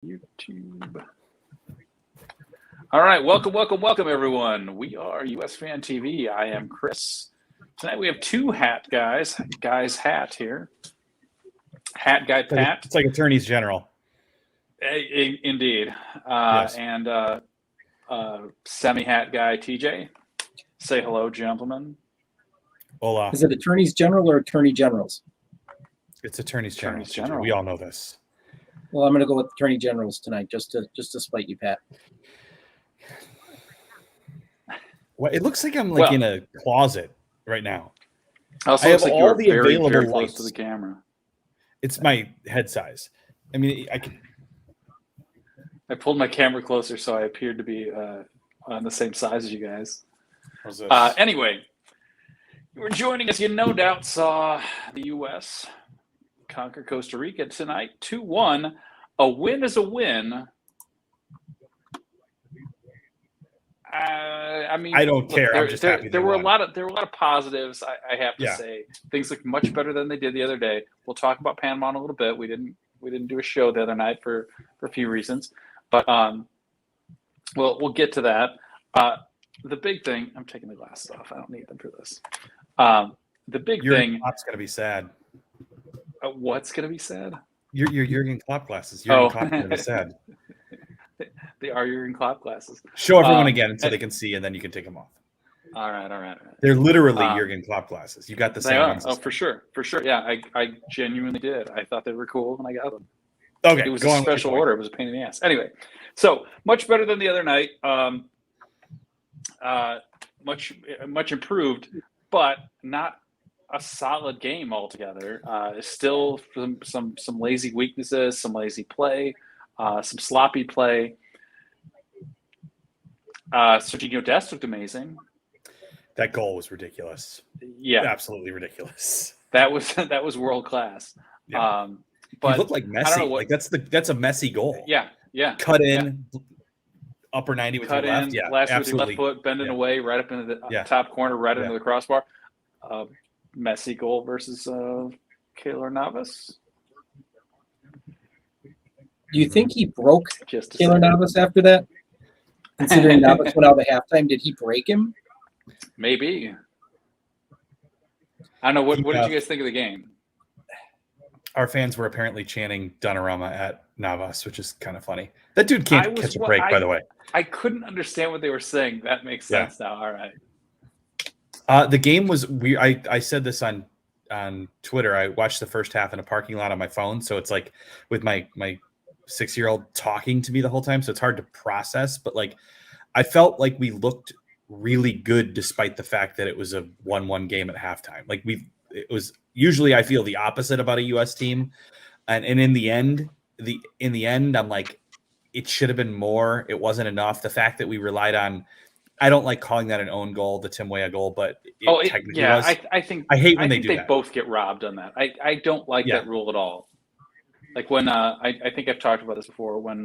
YouTube. All right, welcome, everyone. We are USfanTV. I am Chris. Tonight we have two hat guys. Guy's hat here. Hat guy Pat. It's like attorneys general. Indeed. Yes. And semi-hat guy TJ. Say hello, gentlemen. Hola. Is it attorneys general or attorney generals? It's attorneys general. Attorneys general. We all know this. Well, I'm going to go with attorney generals tonight, just to spite you, Pat. Well, it looks like I'm in a closet right now. Also, I have like all the very, available very lights close to the camera. It's my head size. I mean, I pulled my camera closer so I appeared to be on the same size as you guys. How's this? Anyway, you were joining us. You no doubt saw the U.S. conquer Costa Rica tonight, 2-1. A win is a win. I mean, I don't care. I'm just happy there were a lot of positives. I have to say, things look much better than they did the other day. We'll talk about Panama in a little bit. We didn't do a show the other night for a few reasons, but we'll get to that. The big thing. I'm taking the glasses off. I don't need them for this. The big thing. Klopp's gonna be sad. What's gonna be sad? Your Jurgen Klopp glasses. Jurgen Klopp's gonna be sad. They are Jurgen Klopp glasses. Show everyone again so they can see, and then you can take them off. All right. They're literally Jurgen Klopp glasses. You got the same ones. Oh, for sure. Yeah, I genuinely did. I thought they were cool when I got them. Okay, it was a special order. It was a pain in the ass. Anyway, so much better than the other night. Much improved, but not a solid game altogether. Still some lazy weaknesses, some lazy play, some sloppy play. Sergio Dest looked amazing. That goal was ridiculous. Yeah, absolutely ridiculous. That was world class. Yeah. But he looked like Messi. Like that's a messy goal. Yeah. Cut in, upper 90 with your left. Yeah, last absolutely. with your left foot, bending away right up into the top corner, right into the crossbar. Messi goal versus Keylor Navas. Do you think he broke Keylor Navas after that? Considering Navas went out at halftime, did he break him? Maybe. I don't know. What did you guys think of the game? Our fans were apparently chanting Donnarumma at Navas, which is kind of funny. That dude can't catch a break, by the way. I couldn't understand what they were saying. That makes sense now. All right. The game was weird. I said this on Twitter. I watched the first half in a parking lot on my phone, so it's like with my 6-year-old talking to me the whole time, so it's hard to process. But I felt like we looked really good despite the fact that it was a 1-1 game at halftime. It was usually I feel the opposite about a U.S. team, and in the end, I'm like, it should have been more. It wasn't enough. The fact that we relied on, I don't like calling that an own goal, the Tim Weah goal, but technically was. I hate when they do that. They both get robbed on that. I don't like that rule at all. Like when I think I've talked about this before. When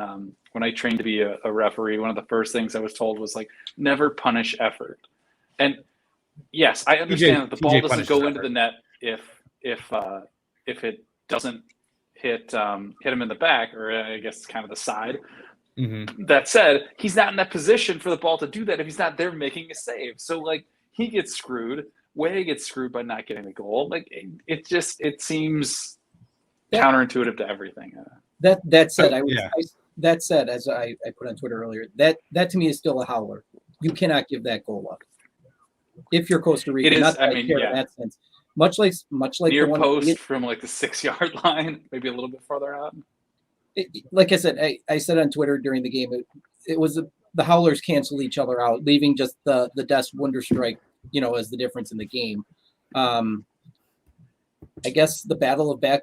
I trained to be a referee, one of the first things I was told was never punish effort. And yes, I understand that the ball doesn't go into the net if it doesn't hit him in the back, or I guess kind of the side. Mm-hmm. That said, he's not in that position for the ball to do that if he's not there making a save. So he gets screwed. Weah gets screwed by not getting the goal. It seems counterintuitive to everything. That said, as I put on Twitter earlier, that to me is still a howler. You cannot give that goal up if you're Costa Rica. It is. Not that in that sense. Much like near the one post from the 6-yard line, maybe a little bit farther out. Like I said, I said on Twitter during the game, it was the howlers cancel each other out, leaving just the Dest wonder strike, as the difference in the game. I guess the battle of the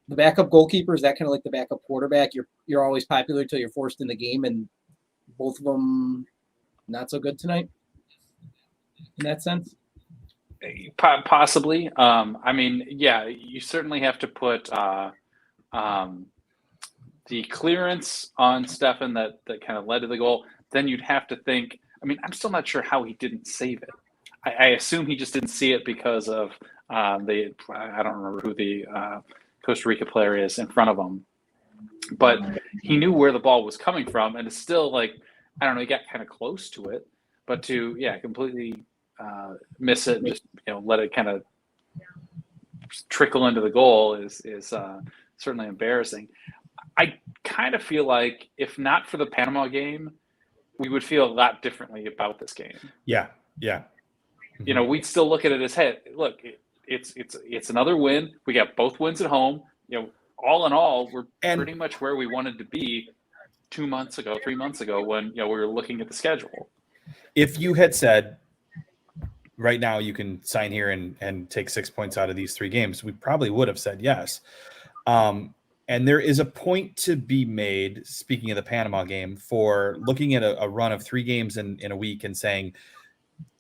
backup goalkeeper, is that kind of like the backup quarterback? You're always popular until you're forced in the game, and both of them not so good tonight in that sense. Possibly. You certainly have to put the clearance on Stefan that kind of led to the goal. Then you'd have to think. I'm still not sure how he didn't save it. I assume he just didn't see it because of I don't remember who the Costa Rica player is in front of him. But he knew where the ball was coming from, and it's still like, I don't know, he got kind of close to it, but to completely miss it and just let it kind of trickle into the goal is certainly embarrassing. I kind of feel like if not for the Panama game, we would feel a lot differently about this game. Yeah. Mm-hmm. We'd still look at it as, hey, look, it's another win. We got both wins at home. All in all, we're pretty much where we wanted to be 3 months ago when we were looking at the schedule. If you had said right now you can sign here and take 6 points out of these 3 games, we probably would have said yes. And there is a point to be made, speaking of the Panama game, for looking at a run of 3 games in a week and saying,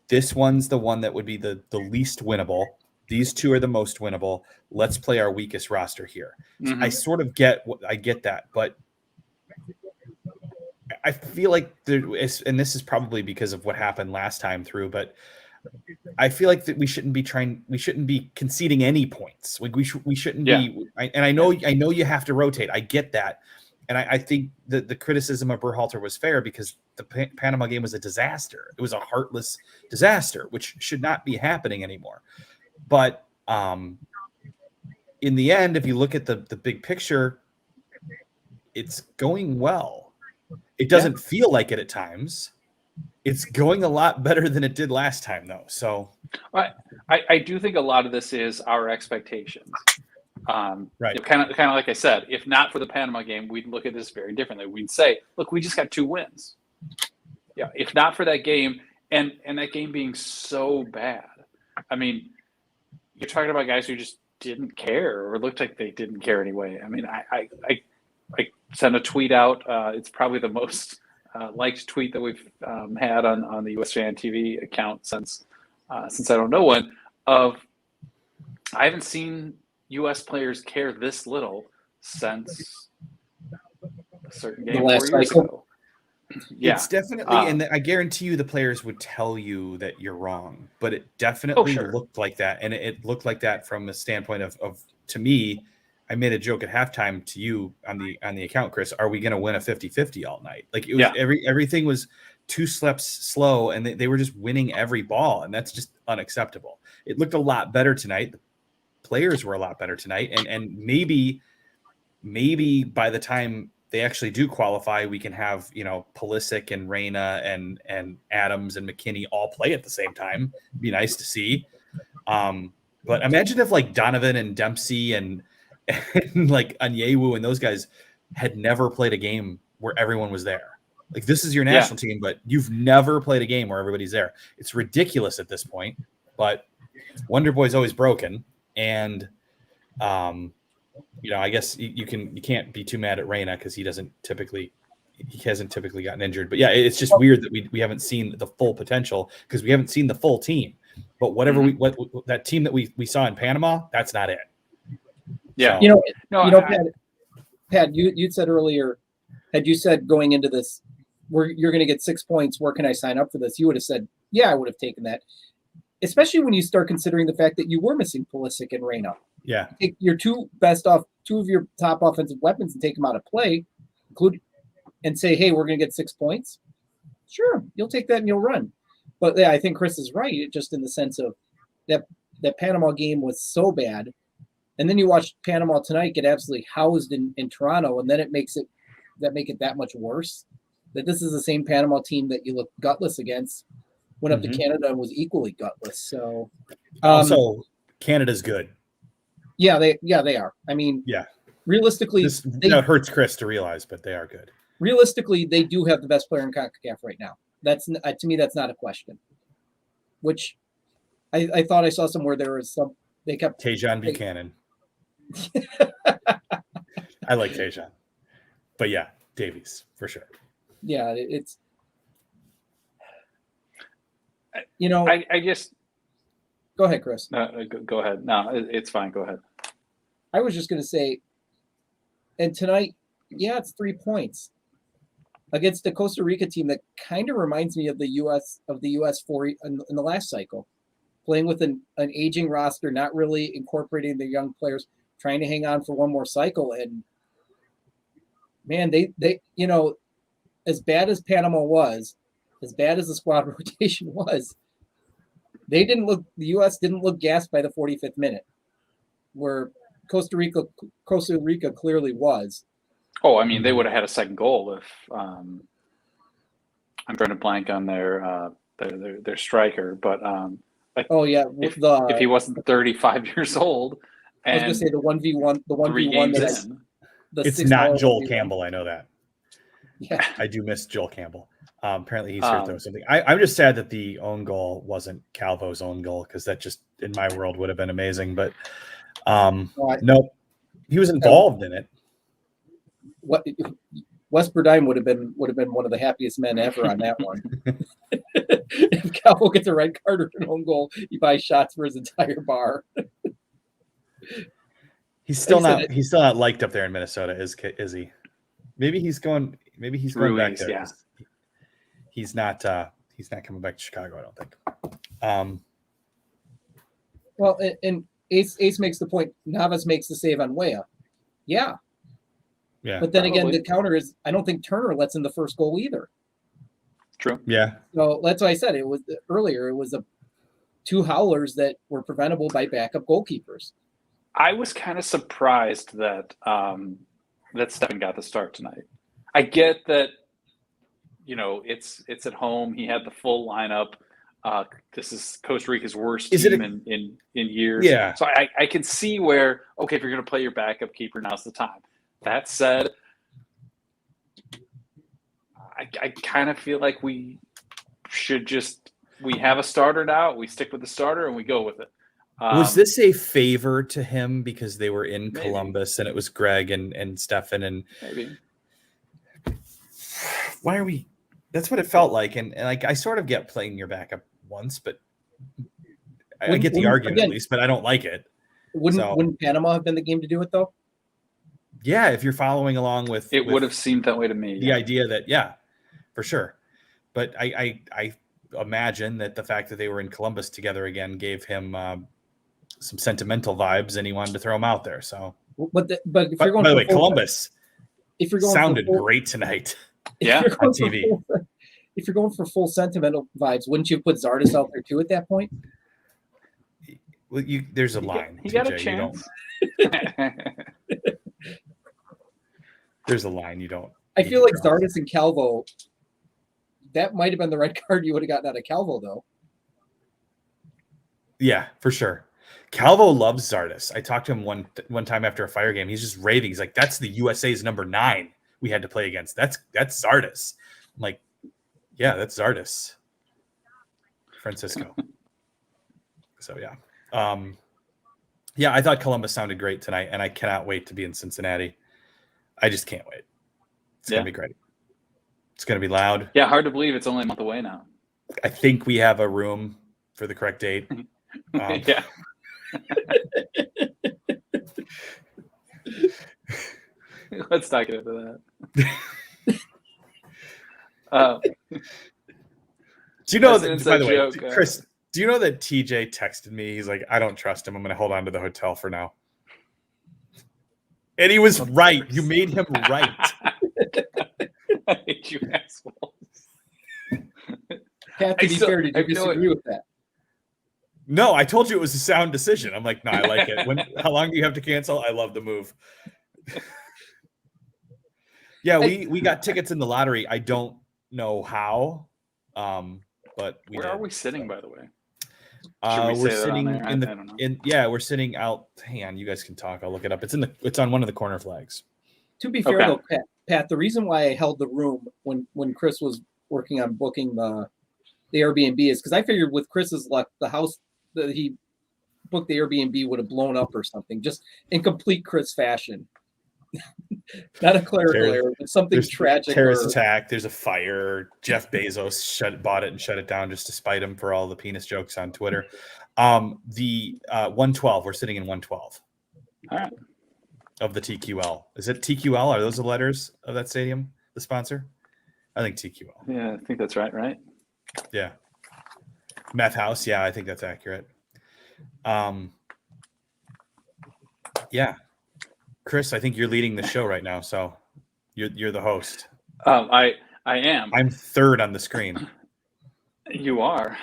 this one's the one that would be the least winnable. These 2 are the most winnable. Let's play our weakest roster here. Mm-hmm. So I sort of get that, but I feel like and this is probably because of what happened last time through, but I feel like that we shouldn't be conceding any points. Like we shouldn't be. And I know you have to rotate. I get that. And I think that the criticism of Berhalter was fair because the Panama game was a disaster. It was a heartless disaster, which should not be happening anymore. But in the end, if you look at the big picture, it's going well. It doesn't feel like it at times. It's going a lot better than it did last time, though. So I do think a lot of this is our expectations. Right. Kind of like I said, if not for the Panama game, we'd look at this very differently. We'd say, look, we just got 2 wins. Yeah. If not for that game and that game being so bad, I mean, you're talking about guys who just didn't care or looked like they didn't care anyway. I mean, I sent a tweet out. It's probably the most liked tweet that we've had on the USfanTV account since I don't know when. I haven't seen U.S. players care this little since a certain game 4 years ago. Yeah, it's definitely, and I guarantee you the players would tell you that you're wrong, but it definitely looked like that, and it looked like that from a standpoint of to me. I made a joke at halftime to you on the account, Chris. Are we going to win a 50-50 all night? Like it was everything was 2 steps slow, and they were just winning every ball, and that's just unacceptable. It looked a lot better tonight. The players were a lot better tonight, and maybe by the time they actually do qualify, we can have Pulisic and Reina and Adams and McKinney all play at the same time. It'd be nice to see. But imagine if like Donovan and Dempsey and like Onyewu and those guys had never played a game where everyone was there. Like this is your national team, but you've never played a game where everybody's there. It's ridiculous at this point, but Wonder Boy's always broken. And, I guess you can't be too mad at Reina because he hasn't typically gotten injured, but it's just weird that we haven't seen the full potential because we haven't seen the full team, but whatever that team that we saw in Panama, that's not it. Yeah. Pat, you said earlier, had you said going into this, you're going to get 6 points, where can I sign up for this? You would have said, yeah, I would have taken that. Especially when you start considering the fact that you were missing Pulisic and Reina. Yeah. Take your 2 of your top offensive weapons and take them out of play, and say, hey, we're going to get 6 points. Sure, you'll take that and you'll run. But I think Chris is right, just in the sense of that Panama game was so bad. And then you watch Panama tonight get absolutely housed in Toronto, and then it make it that much worse. That this is the same Panama team that you look gutless against, went up to Canada and was equally gutless. So, also Canada's good. Yeah, they are. I mean, realistically, it hurts Chris to realize, but they are good. Realistically, they do have the best player in CONCACAF right now. That's to me, that's not a question. Which I thought I saw somewhere there was some. They kept Tajon Buchanan. I like Tajon, but Davies for sure. Yeah, it's I just go ahead, Chris. Go ahead. No, it's fine. Go ahead. I was just going to say, and tonight, it's 3 points against the Costa Rica team that kind of reminds me of the U.S. in the last cycle, playing with an aging roster, not really incorporating the young players, trying to hang on for one more cycle. And man, they as bad as Panama was, as bad as the squad rotation was, the U.S. didn't look gassed by the 45th minute, where Costa Rica clearly was. Oh, I mean, they would have had a second goal if I'm trying to blank on their striker, but if he wasn't 35 years old, and I was gonna say the 1v1, the 3 1v1 games in. It's not Joel 1v1. Campbell. I know that. Yeah, I do miss Joel Campbell. Apparently he's here though something. I'm just sad that the own goal wasn't Calvo's own goal, because that just in my world would have been amazing. But no, he was involved in it. What Wes Burdine would have been one of the happiest men ever on that one. If Calvo gets a red card or an own goal, he buys shots for his entire bar. He's still not liked up there in Minnesota, is he? Maybe he's going back there. Yeah. He's not coming back to Chicago, I don't think. Well, and Ace makes the point. Navas makes the save on Weah. Yeah. But then again, the counter is I don't think Turner lets in the first goal either. True. Yeah. So that's why I said it was earlier. It was two howlers that were preventable by backup goalkeepers. I was kind of surprised that that Stefan got the start tonight. I get that, it's at home. He had the full lineup. This is Costa Rica's worst team in years. Yeah. So I can see where, okay, if you're going to play your backup keeper, now's the time. That said, I kind of feel like we have a starter now. We stick with the starter and we go with it. Was this a favor to him because they were in Columbus and it was Greg and Stefan and maybe? Why are we? That's what it felt like, and like I sort of get playing your backup once, but I get the argument at least, but I don't like it. Wouldn't Panama have been the game to do it though? Yeah, if you're following along with it, would have seemed that way to me. The idea that for sure, but I imagine that the fact that they were in Columbus together again gave him some sentimental vibes, and he wanted to throw him out there. So, but if you're going, by the way, Columbus, if you're going sounded great tonight. Yeah, on TV. If you're going for full sentimental vibes, wouldn't you put Zardes out there too at that point? Well, there's a line. He got a chance. There's a line you don't. I feel like Zardes and Calvo, that might have been the red card you would have gotten out of Calvo, though. Yeah, for sure. Calvo loves Zardes. I talked to him one time after a Fire game. He's just raving. He's like, "That's the USA's number 9 we had to play against. That's Zardes." I'm like, "Yeah, that's Zardes." Francisco. So yeah. I thought Columbus sounded great tonight, and I cannot wait to be in Cincinnati. I just can't wait. It's going to be great. It's going to be loud. Yeah, hard to believe it's only a month away now. I think we have a room for the correct date. Yeah. Let's not get into that. Do you know that, by the way, joke, Chris, do you know that TJ texted me? He's like, "I don't trust him. I'm going to hold on to the hotel for now." And he was right. You made him right. I hate you assholes. Pat, to be fair, did you disagree with that? No, I told you it was a sound decision. I'm like, no, I like it. How long do you have to cancel? I love the move. Yeah, we got tickets in the lottery. I don't know how, but where are we sitting, by the way? We're sitting we're sitting out. Hang on, you guys can talk. I'll look it up. It's on one of the corner flags. To be fair though, Pat, the reason why I held the room when Chris was working on booking the Airbnb is because I figured with Chris's luck, the house that he booked the Airbnb would have blown up or something, just in complete Chris fashion. Not a clerical error, but something tragic. Terrorist attack. There's a fire. Jeff Bezos bought it and shut it down just to spite him for all the penis jokes on Twitter. The 112. We're sitting in 112. All right. Of the TQL. Is it TQL? Are those the letters of that stadium? The sponsor? I think TQL. Yeah, I think that's right. Yeah. Meth House. Yeah, I think that's accurate. Yeah. Chris, I think you're leading the show right now, so You're the host. I am. I'm third on the screen. You are.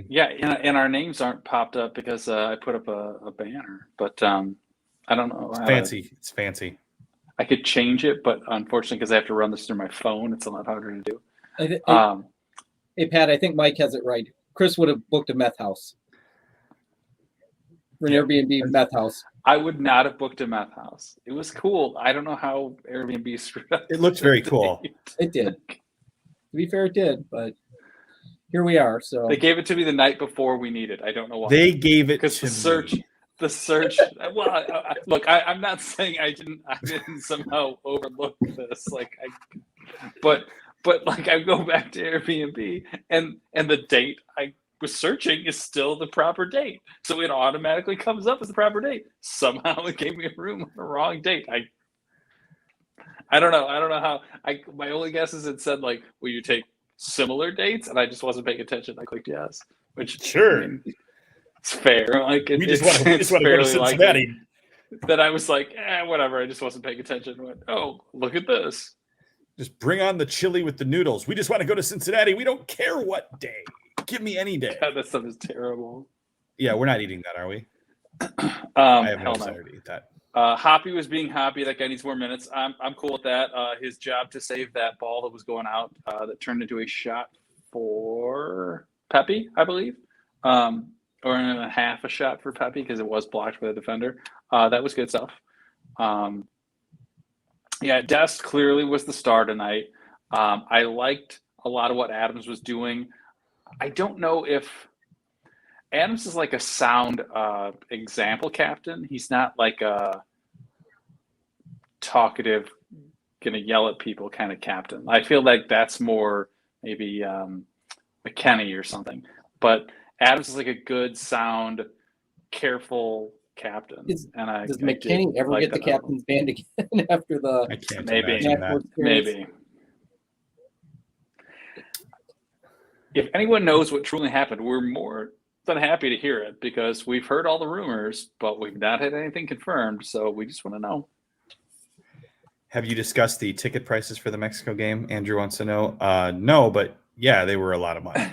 Yeah, and our names aren't popped up because I put up a banner. But I don't know. It's fancy. I could change it, but unfortunately, because I have to run this through my phone, it's a lot harder to do. Hey, Pat, I think Mike has it right. Chris would have booked a meth house. For an Airbnb meth house. I would not have booked a meth house. It was cool. I don't know how Airbnb screwed up. It looked very cool. It did. To be fair, it did, but here we are. So they gave it to me the night before we needed. I don't know why. They gave it because to the search. Well, look, I'm not saying I didn't somehow overlook this. But like I go back to Airbnb and the date I was searching is still the proper date, so it automatically comes up as the proper date. Somehow it gave me a room on the wrong date. I don't know how. My only guess is it said like, will you take similar dates, and I just wasn't paying attention. I clicked yes, which sure, I mean, it's fair. Like we just want to go to Cincinnati. That I was like, whatever. I just wasn't paying attention. Went, oh, look at this. Just bring on the chili with the noodles. We just want to go to Cincinnati. We don't care what day. Give me any day. God, that stuff is terrible. Yeah, we're not eating that, are we? I have no desire to eat that. Hoppy was being Hoppy. That guy needs more minutes. I'm cool with that. His job to save that ball that was going out that turned into a shot for Pepe, I believe, or a half a shot for Pepe because it was blocked by the defender. That was good stuff. Yeah, Dest clearly was the star tonight. I liked a lot of what Adams was doing. I don't know if Adams is like a sound example captain. He's not like a talkative, gonna yell at people kind of captain. I feel like that's more maybe McKenney or something. But Adams is like a good, sound, careful captain. Does McKinney ever get the captain's band again after the? I can't maybe. If anyone knows what truly happened, we're more than happy to hear it because we've heard all the rumors, but we've not had anything confirmed. So we just want to know. Have you discussed the ticket prices for the Mexico game? Andrew wants to know. No, but yeah, they were a lot of money.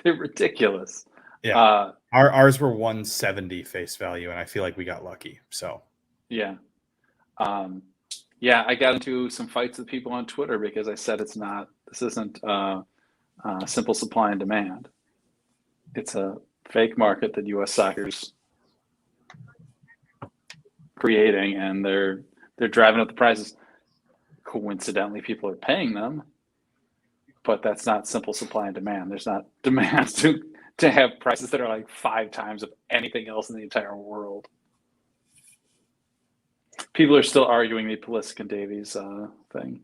They're ridiculous. Yeah. Ours were 170 face value, and I feel like we got lucky. So yeah. I got into some fights with people on Twitter because I said this isn't simple supply and demand. It's a fake market that U.S. Soccer's creating, and they're driving up the prices. Coincidentally, people are paying them, but that's not simple supply and demand. There's not demand to have prices that are like 5 times of anything else in the entire world. People are still arguing the Pulisic and Davies thing.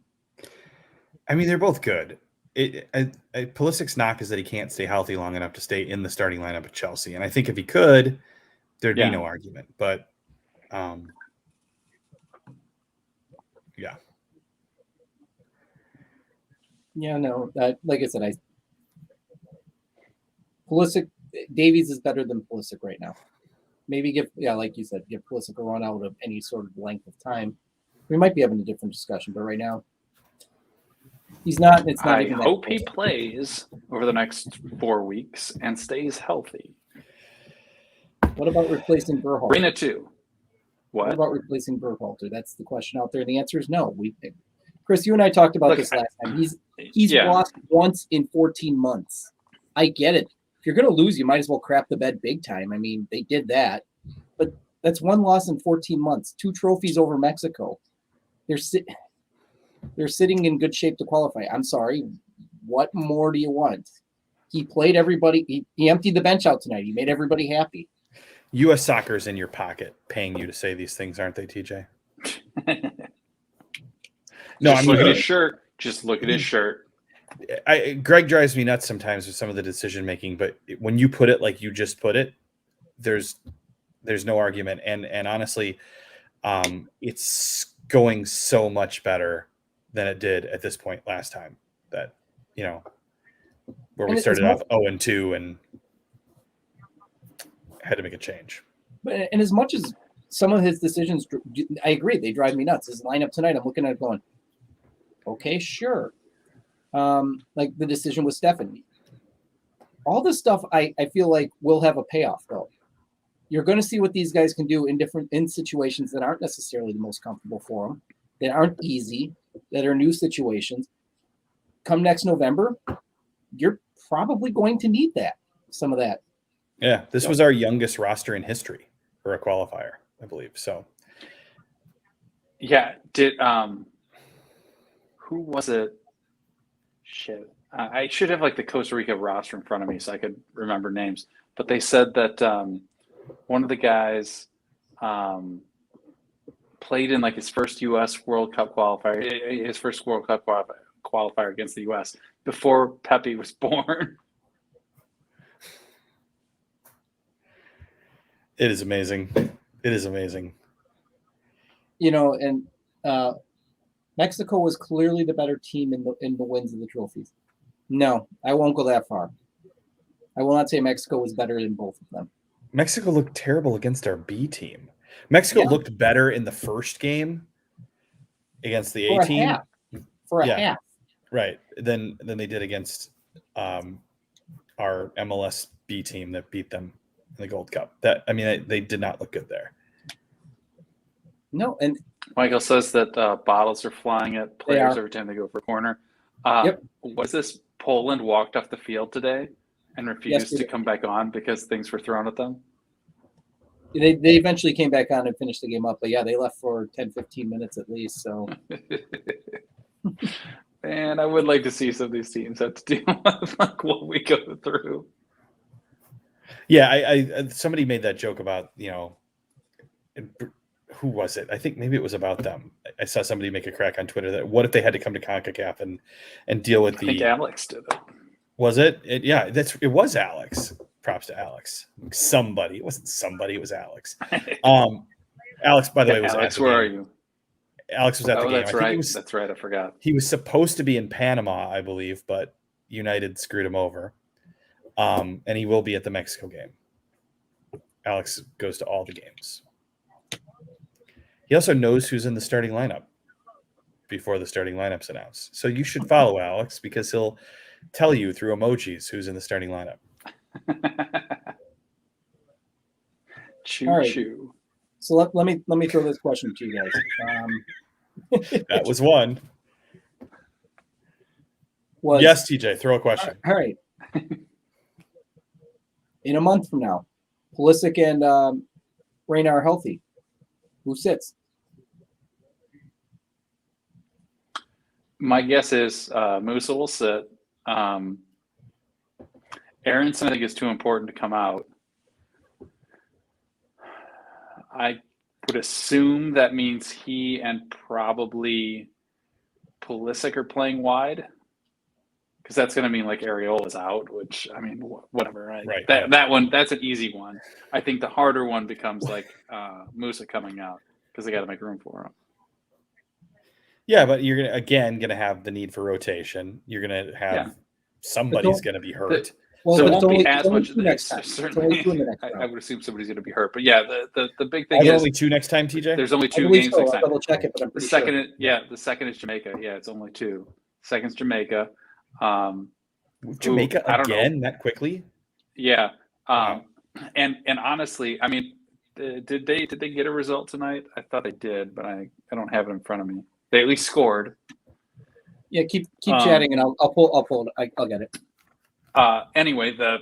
I mean, they're both good. Pulisic's knock is that he can't stay healthy long enough to stay in the starting lineup at Chelsea. And I think if he could, there'd be no argument. But yeah. Yeah, no. Like I said, Pulisic, Davies is better than Pulisic right now. Maybe like you said, give Pulisic a run out of any sort of length of time. We might be having a different discussion, but right now, he's not. It's not. I hope he plays over the next 4 weeks and stays healthy. What about replacing Berhalter? Rena too. What about replacing Berhalter? That's the question out there. The answer is no. Chris, you and I talked about this last time. He's lost once in 14 months. I get it. If you're going to lose, you might as well crap the bed big time. I mean, they did that, but that's one loss in 14 months. 2 trophies over Mexico. They're sitting in good shape to qualify. I'm sorry. What more do you want? He played everybody. He emptied the bench out tonight. He made everybody happy. U.S. Soccer's in your pocket paying you to say these things, aren't they, TJ? No, look at his shirt. Just look at his shirt. Greg drives me nuts sometimes with some of the decision making, but when you put it like you just put it, there's no argument. And honestly, it's going so much better than it did at this point last time. That where we started off 0-2 and had to make a change. And as much as some of his decisions, I agree, they drive me nuts. His lineup tonight, I'm looking at it going, Okay, sure. Like the decision with Stephanie. All this stuff I feel like will have a payoff though. You're going to see what these guys can do in situations that aren't necessarily the most comfortable for them, that aren't easy, that are new situations. Come next November, you're probably going to need some of that. Yeah, this was our youngest roster in history for a qualifier, I believe. So, yeah, who was it? Shit, I should have like the Costa Rica roster in front of me so I could remember names. But they said that one of the guys played in like his first U.S. World Cup qualifier, his first World Cup qualifier against the U.S. before Pepe was born. it is amazing. It is amazing. And Mexico was clearly the better team in the wins of the trophies. No, I won't go that far. I will not say Mexico was better than both of them. Mexico looked terrible against our B team. Mexico looked better in the first game against the A team. For a half. Right. Than they did against our MLS B team that beat them in the Gold Cup. They did not look good there. No, and Michael says that bottles are flying at players every time they go for a corner. Was this Poland walked off the field today and refused to come back on because things were thrown at them? They eventually came back on and finished the game up. But yeah, they left for 10, 15 minutes at least. So, man, I would like to see some of these teams have to deal with like what we go through. Yeah, I somebody made that joke about, who was it? I think maybe it was about them. I saw somebody make a crack on Twitter that what if they had to come to CONCACAF and deal with I think Alex did it. Was it? It was Alex. Props to Alex. Somebody. It wasn't somebody. It was Alex. Alex, by the way, was Alex. Where are you? Alex was at the game. That's right. That's right. I forgot. He was supposed to be in Panama, I believe, but United screwed him over. And he will be at the Mexico game. Alex goes to all the games. He also knows who's in the starting lineup before the starting lineup's announced. So you should follow Alex because he'll tell you through emojis who's in the starting lineup. Choo. So let me throw this question to you guys. That was one. Yes, TJ, throw a question. All right. In a month from now, Pulisic and Reina are healthy. Who sits? My guess is Musa will sit. Aronson, I think, is too important to come out. I would assume that means he and probably Pulisic are playing wide, because that's going to mean like Areola's out, which, I mean, whatever. Right? That one, that's an easy one. I think the harder one becomes like Musa coming out because they got to make room for him. Yeah, but you're going to have the need for rotation. You're going to have somebody's going to be hurt. So it won't be as much as next time. Certainly, I would assume somebody's going to be hurt. But yeah, the big thing is only two next time, TJ. There's only two games next time. Double check it, but I'm pretty sure. The second is Jamaica. Yeah, it's only two. Second's Jamaica. Jamaica again that quickly? Yeah. And honestly, I mean, did they get a result tonight? I thought they did, but I don't have it in front of me. They at least scored. Yeah, keep chatting, and I'll pull it. I'll get it. Anyway, the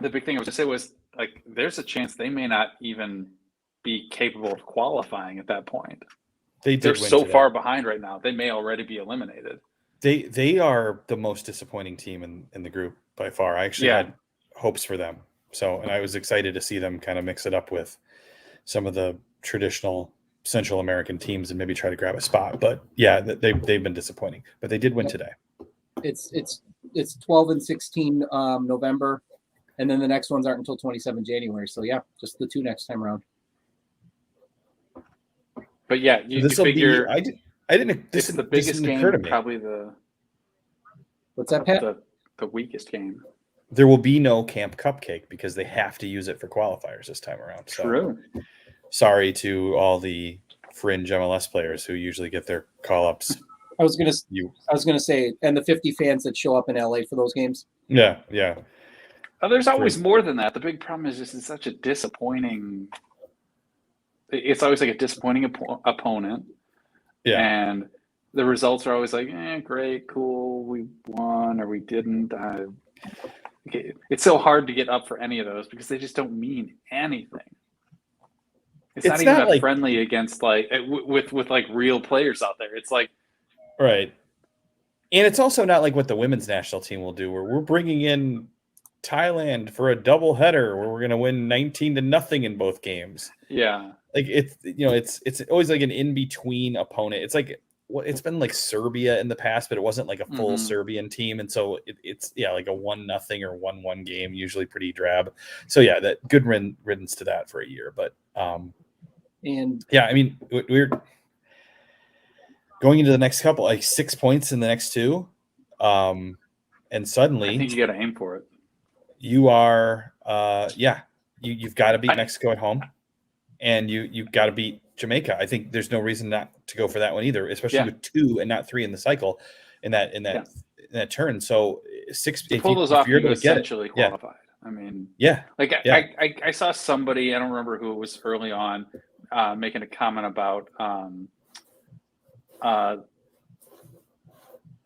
big thing I was going to say was, like, there's a chance they may not even be capable of qualifying at that point. They're so far behind right now. They may already be eliminated. They are the most disappointing team in the group by far. I actually had hopes for them. So, and I was excited to see them kind of mix it up with some of the traditional Central American teams and maybe try to grab a spot. But yeah, they've been disappointing. But they did win today. It's 12 and 16 November, and then the next ones aren't until 27 January. So yeah, just the two next time around. But yeah, you figure I didn't. This is the biggest game, probably What's that, Pat? The weakest game. There will be no Camp Cupcake because they have to use it for qualifiers this time around. So, true. Sorry to all the fringe MLS players who usually get their call-ups I was gonna say, and the 50 fans that show up in LA for those games. Yeah. Oh, there's always more than that. The big problem is just it's such a disappointing. It's always like a disappointing opponent. Yeah. And the results are always like, great, cool, we won or we didn't. It's so hard to get up for any of those because they just don't mean anything. It's not even that friendly against like with like real players out there. It's like right. And it's also not like what the women's national team will do, where we're bringing in Thailand for a double header where we're going to win 19-0 in both games. Yeah. Like it's always like an in-between opponent. It's like it's been like Serbia in the past, but it wasn't like a full Serbian team. And so it's like a 1-0 or 1-1 game, usually pretty drab. So yeah, that good riddance to that for a year. But and yeah, I mean, we're going into the next couple, like 6 points in the next two. And suddenly I think you got to aim for it. You are, you've got to beat Mexico at home, and you've got to beat Jamaica. I think there's no reason not to go for that one either, especially with 2 and not 3 in the cycle, in that turn. So 6. To pull those off, you're essentially qualified. I mean, I saw somebody, I don't remember who it was early on, making a comment about kind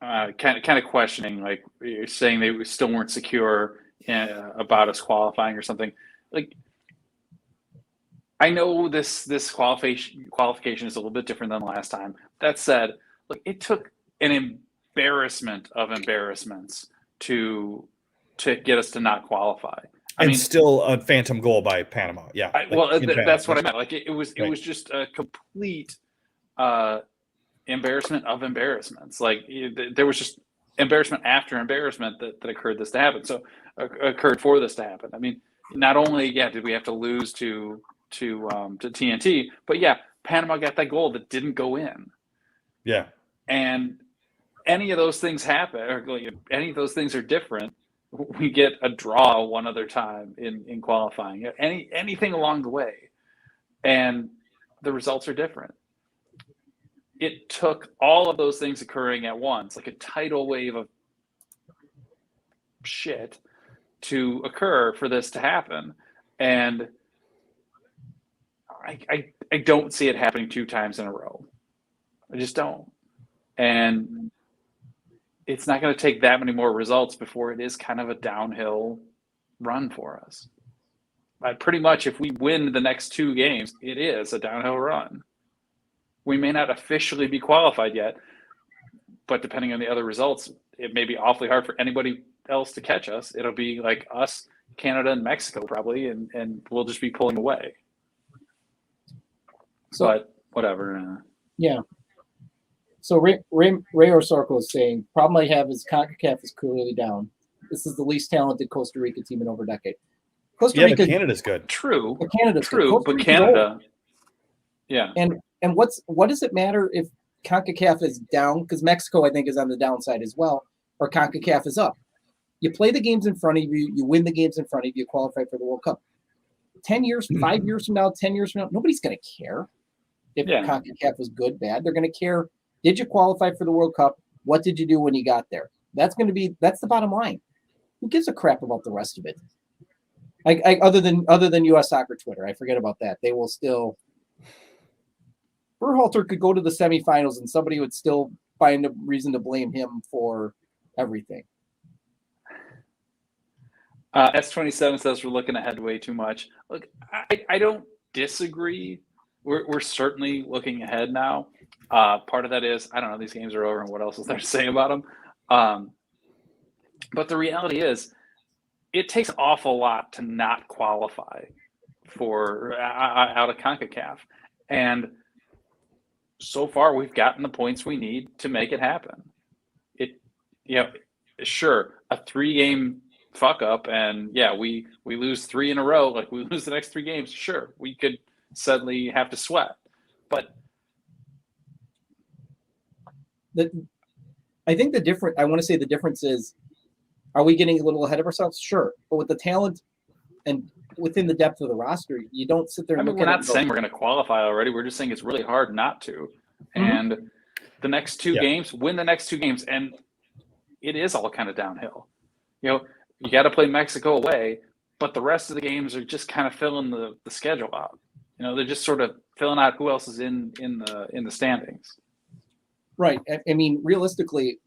of questioning, like you're saying they still weren't secure about us qualifying or something. Like, I know this qualification is a little bit different than last time. That said, like, it took an embarrassment of embarrassments to get us to not qualify. I mean, still a phantom goal by Panama. Yeah. That's what I meant. Like, it was just a complete embarrassment of embarrassments. Like, there was just embarrassment after embarrassment that occurred for this to happen. I mean, not only did we have to lose to TNT, but Panama got that goal that didn't go in. Yeah. And any of those things happen, or any of those things are different. We get a draw one other time in qualifying. Anything along the way, and the results are different. It took all of those things occurring at once, like a tidal wave of shit, to occur for this to happen. And I don't see it happening 2 times in a row. I just don't. And it's not going to take that many more results before it is kind of a downhill run for us. Pretty much, if we win the next 2 games, it is a downhill run. We may not officially be qualified yet, but depending on the other results, it may be awfully hard for anybody else to catch us. It'll be like us, Canada, and Mexico probably, and we'll just be pulling away. So, but whatever. Yeah. So Ray Orsorco is saying, problem I have is CONCACAF is clearly down. This is the least talented Costa Rica team in over a decade. Costa Rica, but Canada's good. True. But Canada's true, good. But Canada. Yeah. And what does it matter if CONCACAF is down? Because Mexico, I think, is on the downside as well, or CONCACAF is up. You play the games in front of you, you win the games in front of you, qualify for the World Cup. 10 years, 5 years from now, 10 years from now, nobody's going to care if CONCACAF was good, bad. They're going to care, did you qualify for the World Cup? What did you do when you got there? That's the bottom line. Who gives a crap about the rest of it? Other than U.S. Soccer Twitter, I forget about that. They will still. Berhalter could go to the semifinals and somebody would still find a reason to blame him for everything. S27 says we're looking ahead way too much. Look, I don't disagree. We're certainly looking ahead now. Part of that is, I don't know, these games are over and what else is there to say about them? But the reality is, it takes an awful lot to not qualify for out of CONCACAF. And so far, we've gotten the points we need to make it happen. Sure, a 3-game fuck up, and we lose 3 in a row, like we lose the next 3 games. Sure, we could suddenly have to sweat, but I think I want to say the difference is, are we getting a little ahead of ourselves? Sure, but with the talent and within the depth of the roster, you don't sit there. We're not saying we're going to qualify already. We're just saying it's really hard not to. Mm-hmm. And the next two games, win the next two games, and it is all kind of downhill. You got to play Mexico away, but the rest of the games are just kind of filling the schedule out. They're just sort of filling out who else is in the standings. Right. I mean, realistically,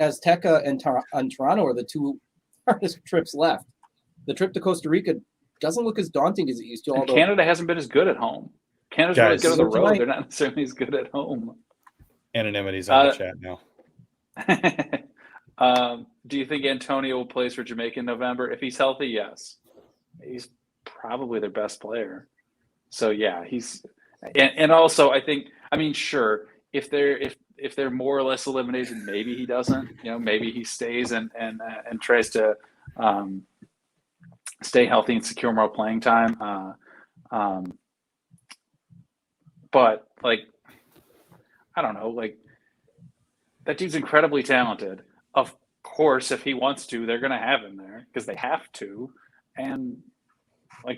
Azteca and Toronto are the two hardest trips left. The trip to Costa Rica doesn't look as daunting as it used to. Although Canada hasn't been as good at home. Canada's really good on the road. They're not necessarily as good at home. Anonymity's on the chat now. Do you think Antonio plays for Jamaica in November? If he's healthy, yes. He's probably their best player. So yeah, he's and also I think sure, if they're more or less eliminated, maybe he doesn't. Maybe he stays and tries to stay healthy and secure more playing time. But I don't know, that dude's incredibly talented. Of course, if he wants to, they're going to have him there because they have to, and but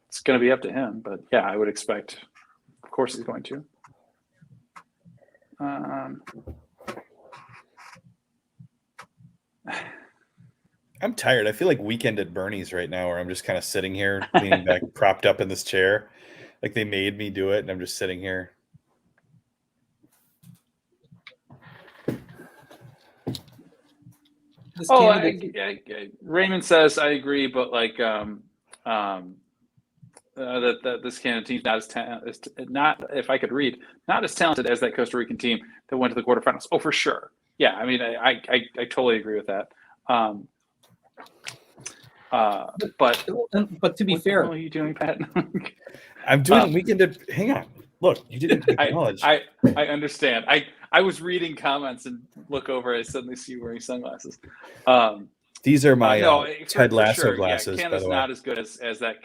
it's going to be up to him. But yeah, I would expect. Of course, he's going to. I'm tired. I feel like Weekend at Bernie's right now, where I'm just kind of sitting here, leaning back, propped up in this chair. Like they made me do it, and I'm just sitting here. Raymond says I agree, but that this Canada team's not if I could read, not as talented as that Costa Rican team that went to the quarterfinals. Oh, for sure. Yeah, I totally agree with that. But to be fair, what are you doing, Pat? I'm doing Weekend at. Hang on. Look, you didn't acknowledge. I understand. I was reading comments and look over. I suddenly see you wearing sunglasses. These are my Ted Lasso glasses. Yeah, Canada's by the way. not as good as that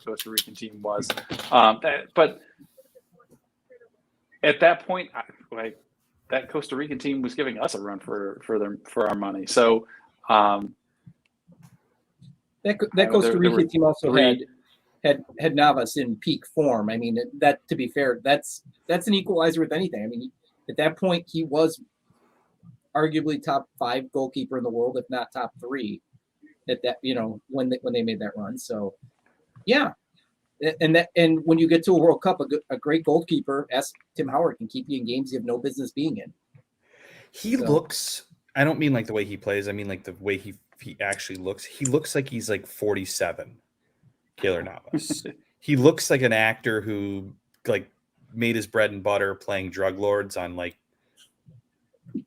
Costa Rican team was. But at that point, that Costa Rican team was giving us a run for our money. So that Costa Rican team also had Navas in peak form. I mean, that to be fair, that's an equalizer with anything. I mean, at that point, he was arguably top 5 goalkeeper in the world, if not top 3. At that, when they made that run. So, yeah, and when you get to a World Cup, a great goalkeeper, as Tim Howard, can keep you in games you have no business being in. He looks. I don't mean the way he plays. I mean the way he actually looks. He looks like he's 47. Keylor Navas. He looks like an actor who made his bread and butter playing drug lords on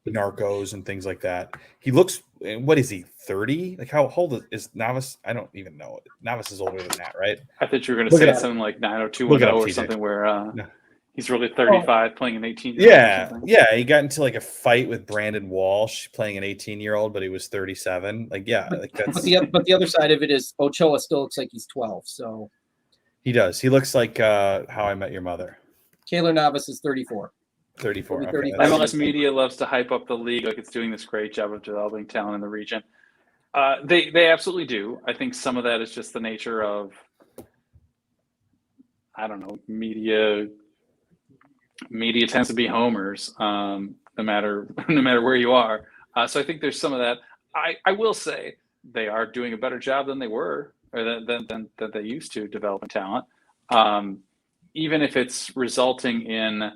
Narcos and things like that. He looks. What is he? 30? How old is Navas? I don't even know. Navas is older than that, right? I thought you were going to say something like 90210 or something where he's really 35 playing an 18-year-old. Yeah. He got into a fight with Brandon Walsh playing an 18-year-old, but he was 37. But the other side of it is Ochoa still looks like he's 12. So he does. He looks like How I Met Your Mother. Keylor Navas is 34. 34. Okay. MLS media loves to hype up the league like it's doing this great job of developing talent in the region. They absolutely do. I think some of that is just the nature of, I don't know, media. Media tends to be homers, no matter where you are. So I think there's some of that. I will say they are doing a better job than they were, or than they used to developing talent. Even if it's resulting in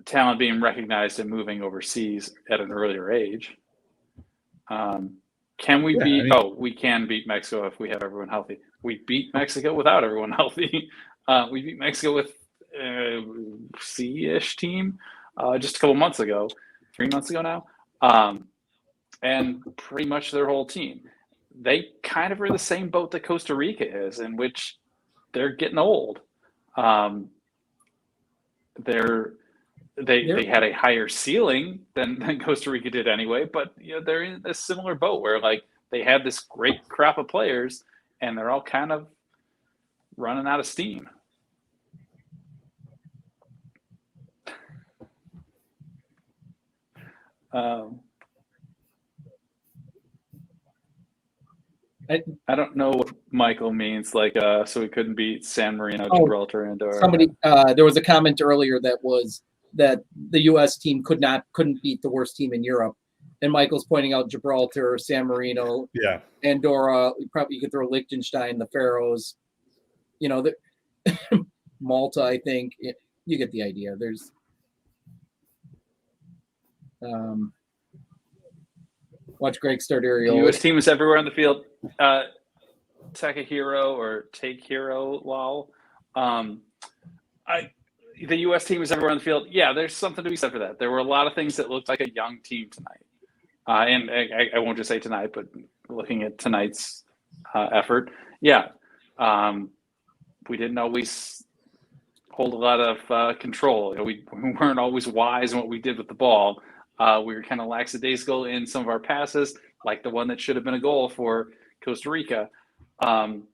talent being recognized and moving overseas at an earlier age. Can we beat? We can beat Mexico if we have everyone healthy. We beat Mexico without everyone healthy. We beat Mexico with C-ish team just a couple months ago, 3 months ago now, and pretty much their whole team. They kind of are the same boat that Costa Rica is, in which they're getting old. They had a higher ceiling than Costa Rica did anyway, but they're in a similar boat where they had this great crop of players and they're all kind of running out of steam. I don't know what Michael means. Like, so we couldn't beat San Marino, Oh, Gibraltar, and or Somebody, there was a comment earlier that was that the U.S. team couldn't beat the worst team in Europe, and Michael's pointing out Gibraltar, San Marino, Yeah. Andorra. You could throw Liechtenstein, the Faroes, Malta. I think you get the idea. There's watch Greg start the aerial. U.S. team is everywhere on the field. Takahiro or Take Hero, lol. The U.S. team is everywhere on the field. Yeah, there's something to be said for that. There were a lot of things that looked like a young team tonight. And I won't just say tonight, but looking at tonight's effort, yeah. We didn't always hold a lot of control. We weren't always wise in what we did with the ball. We were kind of lackadaisical in some of our passes, like the one that should have been a goal for Costa Rica. Some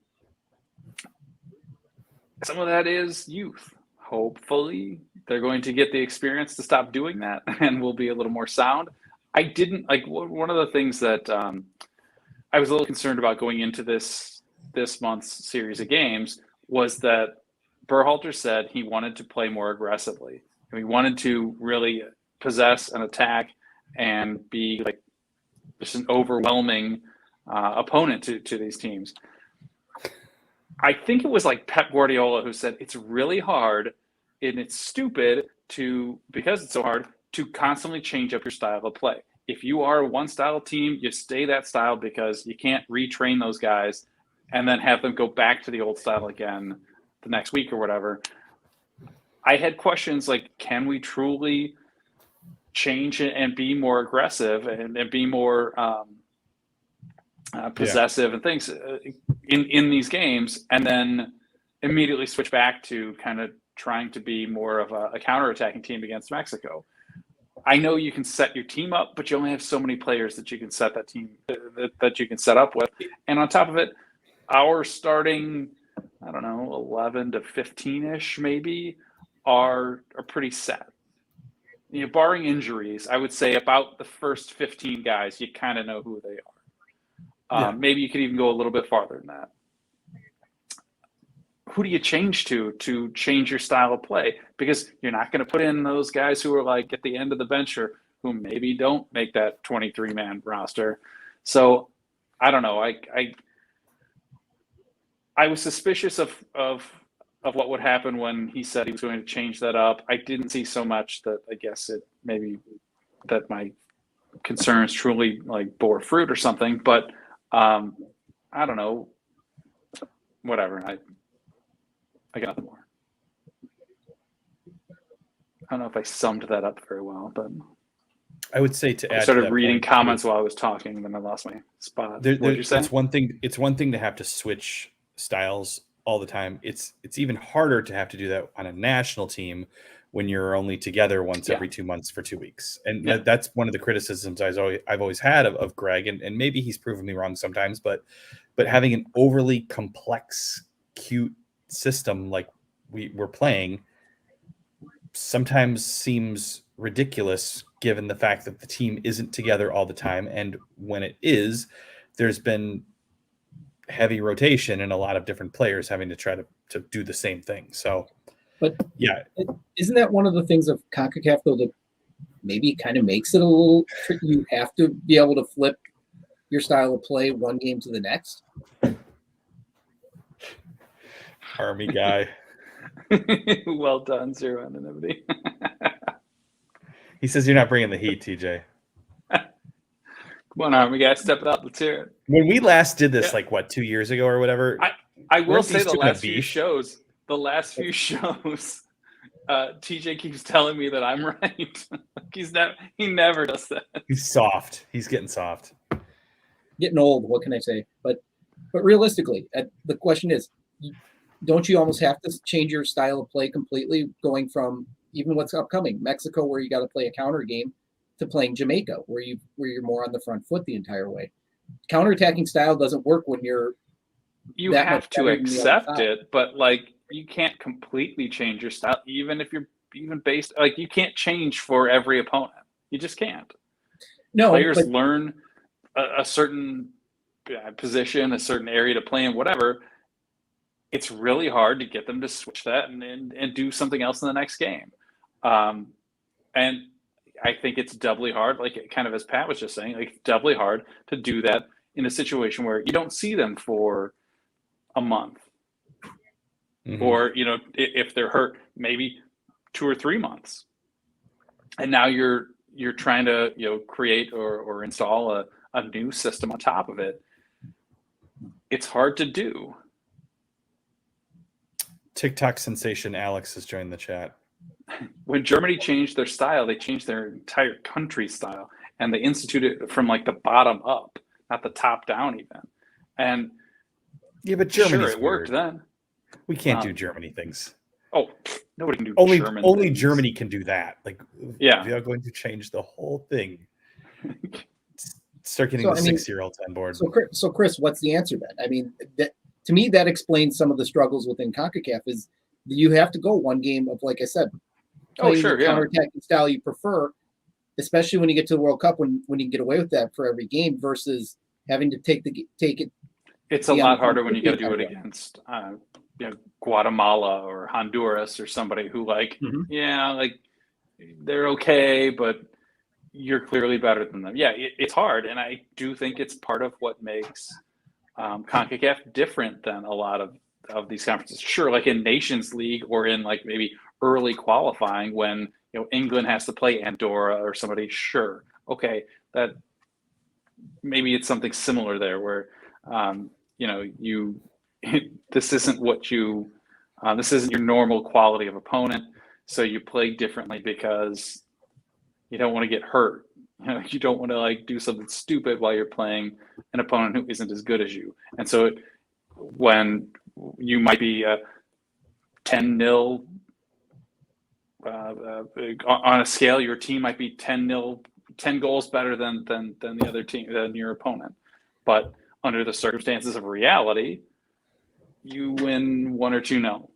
of that is youth. Hopefully they're going to get the experience to stop doing that and we'll be a little more sound. I didn't like one of the things that I was a little concerned about going into this month's series of games was that Berhalter said he wanted to play more aggressively. He wanted to really possess and attack and be like just an overwhelming opponent to these teams. I think it was like Pep Guardiola who said it's really hard and it's stupid because it's so hard to constantly change up your style of play. If you are a one style team, you stay that style because you can't retrain those guys and then have them go back to the old style again the next week or whatever. I had questions like, can we truly change it and be more aggressive and be more possessive and things in these games, and then immediately switch back to kind of trying to be more of a counterattacking team against Mexico? I know you can set your team up, but you only have so many players that you can set that team that you can set up with. And on top of it, our starting, 11 to 15-ish maybe are pretty set. Barring injuries, I would say about the first 15 guys, you kind of know who they are. Maybe you could even go a little bit farther than that. Who do you change to change your style of play? Because you're not going to put in those guys who are like at the end of the bench or who maybe don't make that 23-man roster. So I don't know. I was suspicious of what would happen when he said he was going to change that up. I didn't see so much that I guess it maybe that my concerns truly like bore fruit or something. But I don't know. Whatever. I got nothing more. I don't know if I summed that up very well, but I would say to add. I started to that reading point, comments while I was talking, and then I lost my spot. It's one thing. It's one thing to have to switch styles all the time. It's even harder to have to do that on a national team when you're only together once every 2 months for 2 weeks. And that's one of the criticisms I've always had of Greg, and maybe he's proven me wrong sometimes, but having an overly complex, cute system like we're playing sometimes seems ridiculous given the fact that the team isn't together all the time. And when it is, there's been heavy rotation and a lot of different players having to try to do the same thing. So, but yeah, isn't that one of the things of CONCACAF though that maybe kind of makes it a little tricky? You have to be able to flip your style of play one game to the next. Army guy. Well done, zero anonymity. He says you're not bringing the heat, TJ. Come on, Army guy, step it up. Let's hear it. When we last did this, 2 years ago or whatever, I will say the last few shows, TJ keeps telling me that I'm right. He never does that. He's soft. He's getting soft. Getting old. What can I say? But realistically, the question is, don't you almost have to change your style of play completely, going from even what's upcoming Mexico, where you got to play a counter game, to playing Jamaica, where you're more on the front foot the entire way? Counterattacking style doesn't work when you have to accept it, but you can't completely change your style, even if you're based you can't change for every opponent. You just can't. No, players learn a certain position, a certain area to play in, whatever, it's really hard to get them to switch that and do something else in the next game. And I think it's doubly hard, like kind of as Pat was just saying, like doubly hard to do that in a situation where you don't see them for a month. Mm-hmm. Or, if they're hurt, maybe 2 or 3 months. And now you're trying to, create or install a new system on top of it. It's hard to do. TikTok sensation Alex has joined the chat. When Germany changed their style, they changed their entire country style, and they instituted it from like the bottom up, not the top down even. And yeah, but Germany, sure, it worked then. We can't do Germany things. Oh, nobody can do German only things. Germany can do that. Like, yeah, we are going to change the whole thing. Start getting the 6-year-olds on board. So Chris, what's the answer then? I mean, to me, that explains some of the struggles within CONCACAF. Is you have to go one game of, like I said, playing the counterattacking style you prefer, especially when you get to the World Cup, when you can get away with that for every game versus having to take it. It's a lot harder when you got to do it against Guatemala or Honduras or somebody who they're okay, but you're clearly better than them. Yeah, it's hard, and I do think it's part of what makes CONCACAF different than a lot of these conferences. Sure, like in Nations League or in like maybe early qualifying when England has to play Andorra or somebody. Sure, okay, that maybe it's something similar there where this isn't this isn't your normal quality of opponent, so you play differently because you don't want to get hurt. You don't want to do something stupid while you're playing an opponent who isn't as good as you. And so when you might be 10-0 on a scale, your team might be 10-0, 10 goals better than the other team, than your opponent. But under the circumstances of reality, you win 1 or 2-0.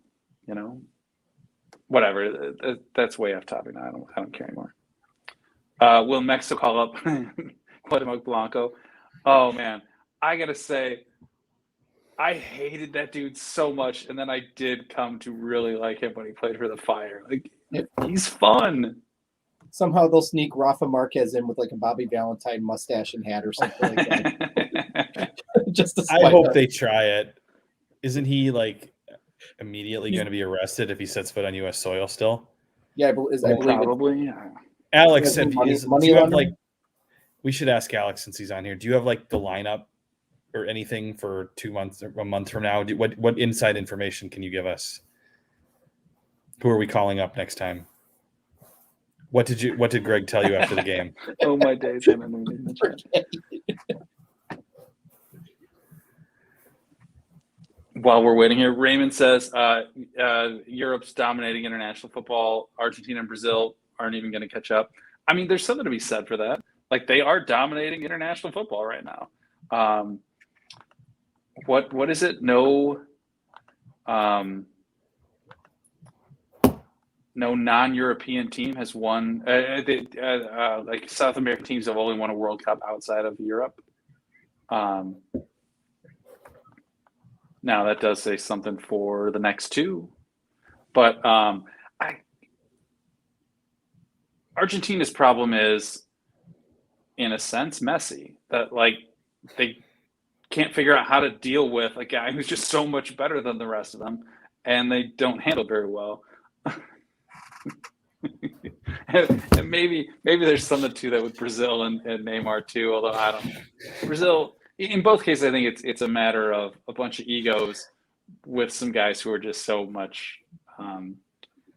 Whatever. That's way off topic now. I don't care anymore. Will Mexico call up Cuauhtemoc Blanco? Oh man, I gotta say, I hated that dude so much, and then I did come to really like him when he played for the Fire. He's fun. Somehow they'll sneak Rafa Marquez in with like a Bobby Valentine mustache and hat or something like that. I hope they try it. Isn't he immediately going to be arrested if he sets foot on U.S. soil still? Yeah, I believe probably. Yeah. Alex, we should ask Alex since he's on here. Do you have the lineup or anything for 2 months or a month from now? What inside information can you give us? Who are we calling up next time? What did Greg tell you after the game? Oh my days! While we're waiting here, Raymond says Europe's dominating international football. Argentina and Brazil aren't even going to catch up. I mean, there's something to be said for that. They are dominating international football right now. What is it? No non-European team has won. South American teams have only won a World Cup outside of Europe. Now that does say something for the next two, but Argentina's problem is, in a sense, Messi. That they can't figure out how to deal with a guy who's just so much better than the rest of them, and they don't handle very well. and maybe there's something to that with Brazil and Neymar too. Although I don't know. Brazil, in both cases, I think it's a matter of a bunch of egos with some guys who are just so much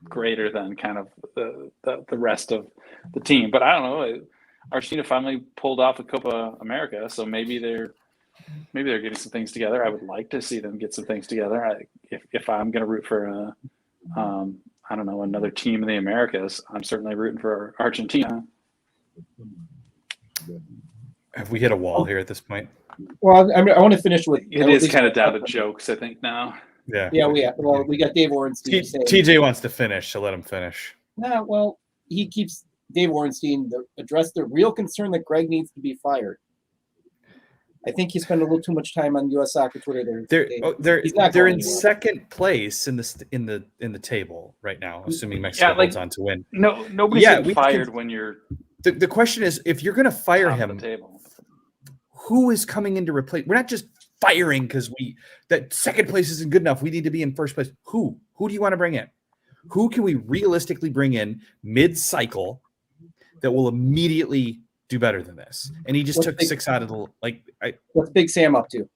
greater than kind of the rest of the team. But I don't know. Argentina finally pulled off a Copa America, so maybe they're getting some things together. I would like to see them get some things together. If I'm going to root for I don't know, another team in the Americas, I'm certainly rooting for Argentina. Have we hit a wall here at this point? Well, I want to finish with. It is kind of down to jokes, I think, now. Yeah. Yeah, we got Dave Orenstein saying. TJ wants to finish, so let him finish. Nah, well, he keeps Dave Orenstein address the real concern that Greg needs to be fired. I think you spend a little too much time on U.S. Soccer Twitter. They're in second place in the table right now, assuming Mexico holds on to win. No, nobody's getting fired when you're. The question is, if you're going to fire him, who is coming in to replace? We're not just firing because that second place isn't good enough. We need to be in first place. Who do you want to bring in? Who can we realistically bring in mid-cycle that will immediately do better than this? And he just took 6 out of the what's Big Sam up to?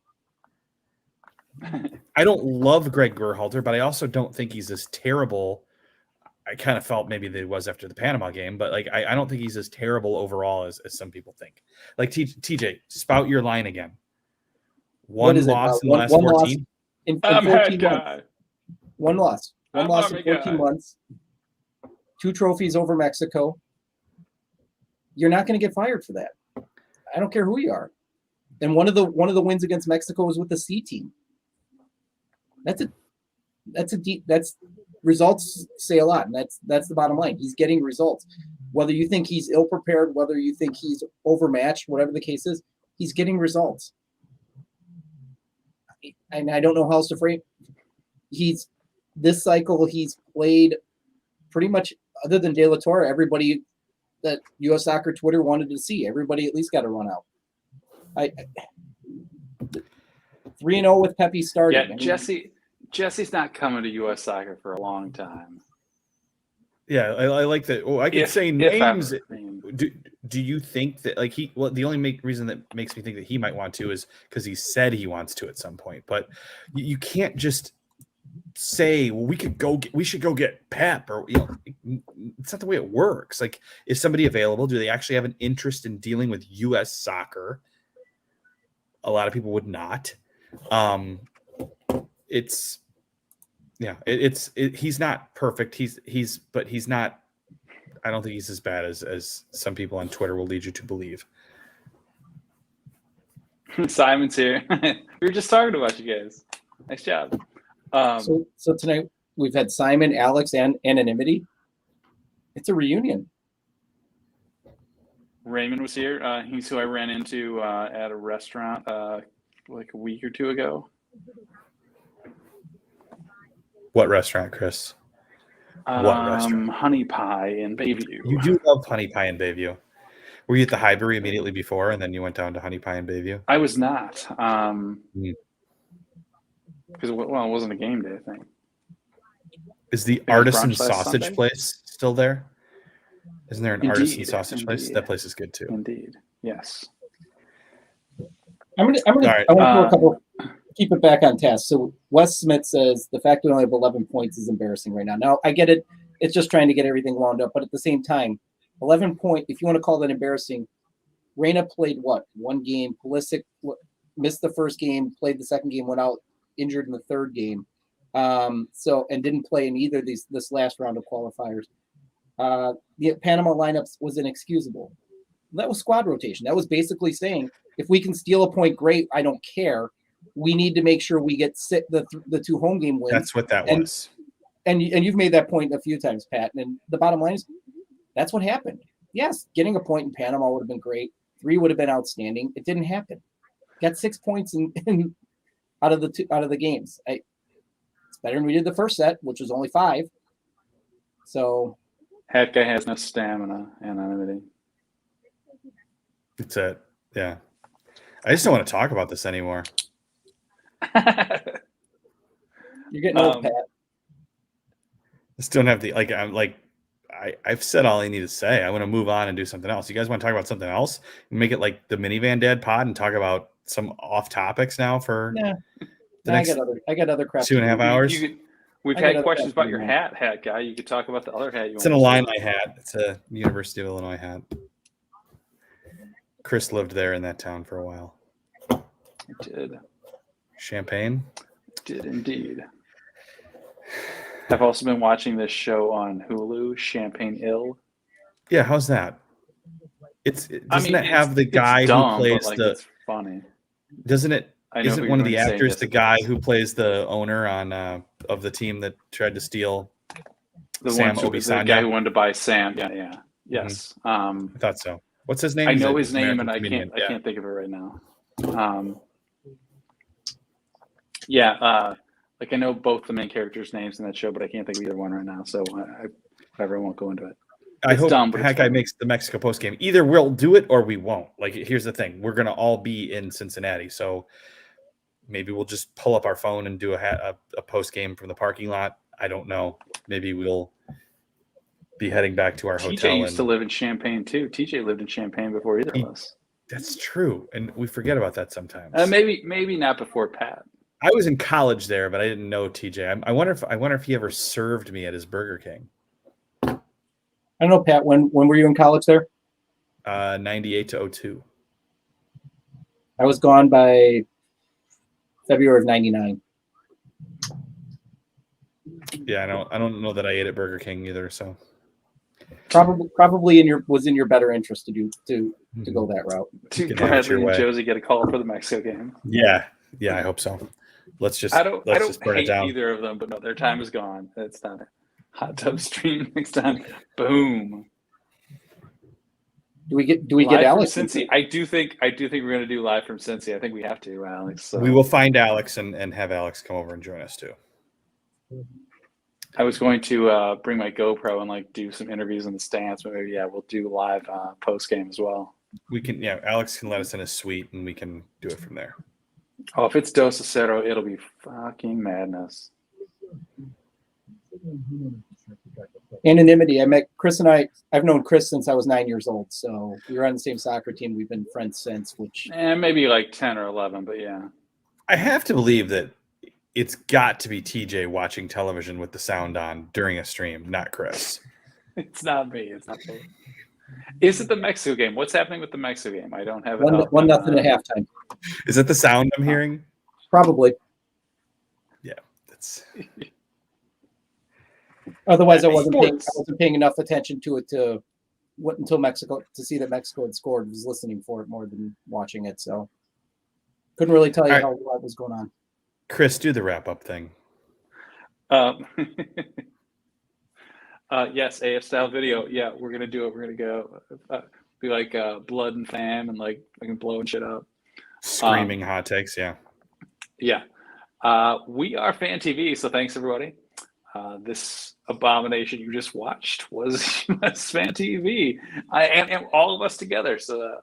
I don't love Greg Berhalter, but I also don't think he's as terrible. I kind of felt maybe that he was after the Panama game, but I don't think he's as terrible overall as some people think. Like TJ, spout your line again. One loss in the last 14. In 14 months. One loss. One loss in 14 months. 2 trophies over Mexico. You're not going to get fired for that. I don't care who you are. And one of the wins against Mexico was with the C team. That's results say a lot, and that's the bottom line. He's getting results. Whether you think he's ill prepared, whether you think he's overmatched, whatever the case is, he's getting results. And I don't know how else to frame. This cycle he's played pretty much, other than De La Torre, everybody that U.S. Soccer Twitter wanted to see. Everybody at least got to run out. 3-0 with Pepe starting. Yeah, Jesse's not coming to U.S. Soccer for a long time. Yeah, I like that. Oh, I could say names. Do you think that the only reason that makes me think that he might want to is because he said he wants to at some point. But you can't just say, well, we should go get Pep, or it's not the way it works. Like, is somebody available? Do they actually have an interest in dealing with U.S. soccer? A lot of people would not. He's not perfect. But he's not. I don't think he's as bad as some people on Twitter will lead you to believe. Simon's here. We were just talking about you guys. Nice job. So tonight we've had Simon, Alex, and Anonymity. It's a reunion. Raymond was here. He's who I ran into at a restaurant like a week or two ago. What restaurant, Chris? What restaurant? Honey Pie in Bayview. You do love Honey Pie in Bayview. Were you at the Highbury immediately before, and then you went down to Honey Pie in Bayview? I was not. Because it wasn't a game day, I think. Is the Artisan Sausage place still there? Isn't there an Artisan Sausage place? That place is good too. Indeed, yes. I'm gonna throw a couple. Keep it back on task. So Wes Smith says the fact we only have 11 points is embarrassing right now. Now I get it. It's just trying to get everything wound up, but at the same time, 11 points. If you want to call that embarrassing, Reina played one game. Pulisic missed the first game, played the second game, went out injured in the third game. And didn't play in either of this last round of qualifiers. The Panama lineups was inexcusable. That was squad rotation. That was basically saying, if we can steal a point, great. I don't care. We need to make sure we get the 2 home game wins. That's what that was. And you've made that point a few times, Pat. And the bottom line is, that's what happened. Yes, getting a point in Panama would have been great. 3 would have been outstanding. It didn't happen. Got 6 points in out of the games. It's better than we did the first set, which was only 5. So, that guy has no stamina. Anonymity. It's it. Yeah. I just don't want to talk about this anymore. You're getting old, Pat. Just don't have I've said all I need to say. I want to move on and do something else. You guys want to talk about something else? Make it like the Minivan Dad pod and talk about some off topics now for the next I got other crap. 2.5 hours. We've had questions about your hat guy. You could talk about the other hat. It's an Illini hat. It's a University of Illinois hat. Chris lived there in that town for a while. I did. Champagne? Did indeed. I've also been watching this show on Hulu, Champagne Ill. Yeah, how's that? Doesn't it have the guy who plays it's funny. Doesn't it? Isn't one of the actors the guy who plays the owner of the team that tried to steal the guy who wanted to buy Sam? Yes. I thought so. What's his name? I know his name, and I can't think of it right now. Like I know both the main characters' names in that show, but I can't think of either one right now. So whatever, I won't go into it. I hope dumb, but Hawkeye makes the Mexico post game. Either we'll do it or we won't. Like, here's the thing: we're gonna all be in Cincinnati, so maybe we'll just pull up our phone and do a post game from the parking lot. I don't know. Maybe we'll be heading back to our hotel. TJ used to live in Champaign too. TJ lived in Champaign before either of us. That's true, and we forget about that sometimes. Maybe not before Pat. I was in college there, but I didn't know TJ. I wonder if he ever served me at his Burger King. I don't know, Pat. When were you in college there? 98 to 02. I was gone by February of 99. Yeah, I don't know that I ate at Burger King either. So probably was in your better interest to go that route. To Bradley and Josie get a call for the Mexico game. Yeah, I hope so. Let's just burn it down. Either of them, but no, their time is gone. It's not a hot tub stream next time. Boom. Do we get live Alex? From Cincy? I do think we're going to do live from Cincy. I think we have to, Alex. So. We will find Alex and have Alex come over and join us too. I was going to bring my GoPro and do some interviews in the stands, but maybe we'll do live post game as well. We can, Alex can let us in his suite and we can do it from there. Oh, if it's Dos a Cero, it'll be fucking madness. Anonymity. I met Chris and I've known Chris since I was 9 years old. So we were on the same soccer team. We've been friends since, maybe 10 or 11, but yeah. I have to believe that it's got to be TJ watching television with the sound on during a stream, not Chris. It's not me. Is it the Mexico game? What's happening with the Mexico game? I don't have it. 1-0 at halftime. Is that the sound I'm hearing? Probably. Yeah, that's. Otherwise, I wasn't paying enough attention to it until Mexico to see that Mexico had scored. I was listening for it more than watching it, so couldn't really tell you what was going on. Chris, do the wrap up thing. Yes, AF style video. Yeah, we're gonna do it. We're gonna go be like blood and fam and fucking blowing shit up. Screaming hot takes. Yeah. Yeah. We are Fan TV, so thanks everybody. This abomination you just watched was USFanTV. And all of us together. So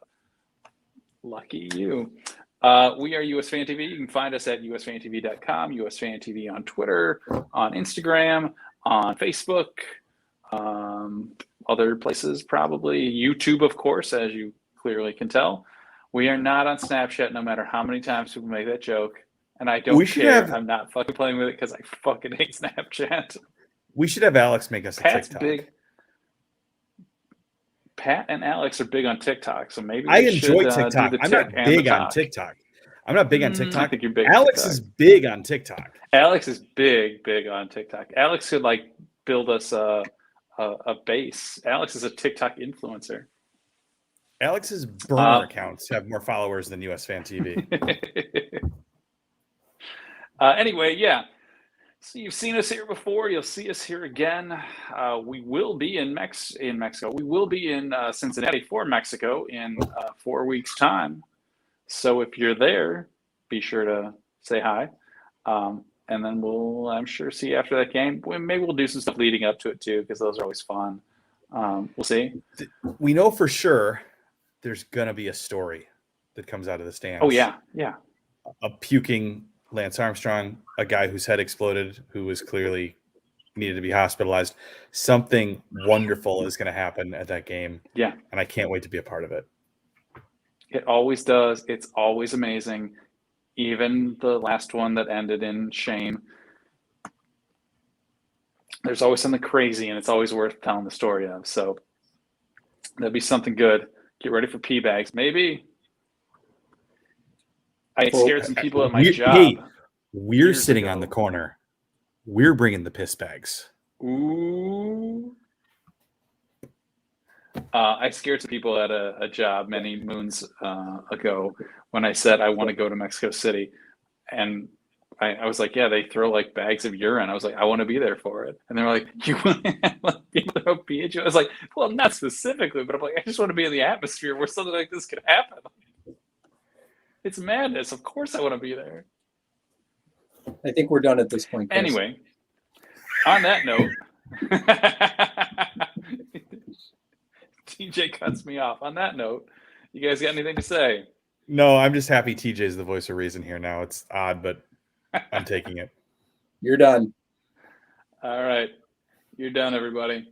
lucky you. We are USFanTV. You can find us at USFanTV.com, USFanTV on Twitter, on Instagram, on Facebook, other places probably. YouTube, of course, as you clearly can tell. We are not on Snapchat, no matter how many times people make that joke. And I don't care. I'm not fucking playing with it because I fucking hate Snapchat. We should have Alex make us a TikTok. Pat and Alex are big on TikTok, so maybe I enjoy TikTok. I'm not big on TikTok. I think you're big. Alex is big on TikTok. Alex is big on TikTok. Alex could build us a base. Alex is a TikTok influencer. Alex's burner accounts have more followers than USFanTV. Anyway, yeah. So you've seen us here before. You'll see us here again. We will be in Mexico. We will be in Cincinnati for Mexico in 4 weeks' time. So if you're there, be sure to say hi. And then we'll, I'm sure, see you after that game. Maybe we'll do some stuff leading up to it too, because those are always fun. We'll see. We know for sure there's going to be a story that comes out of the stands. Oh, yeah. A puking Lance Armstrong, a guy whose head exploded, who was clearly needed to be hospitalized. Something wonderful is going to happen at that game. Yeah. And I can't wait to be a part of it. It always does. It's always amazing. Even the last one that ended in shame. There's always something crazy, and it's always worth telling the story of. So that'd be something good. Get ready for pee bags. Maybe. I scared some people at my job. Hey, we're sitting on the corner. We're bringing the piss bags. Ooh. I scared some people at a job many moons ago when I said I want to go to Mexico City. And I was like, yeah, they throw bags of urine. I was like, I want to be there for it. And they're like, you want to throw pee at you? I was like, well, not specifically, but I'm like, I just want to be in the atmosphere where something like this could happen. It's madness. Of course I want to be there. I think we're done at this point, Chris. Anyway, on that note, TJ cuts me off. On that note, you guys got anything to say? No, I'm just happy TJ's the voice of reason here now. It's odd, but I'm taking it. You're done. All right. You're done, everybody.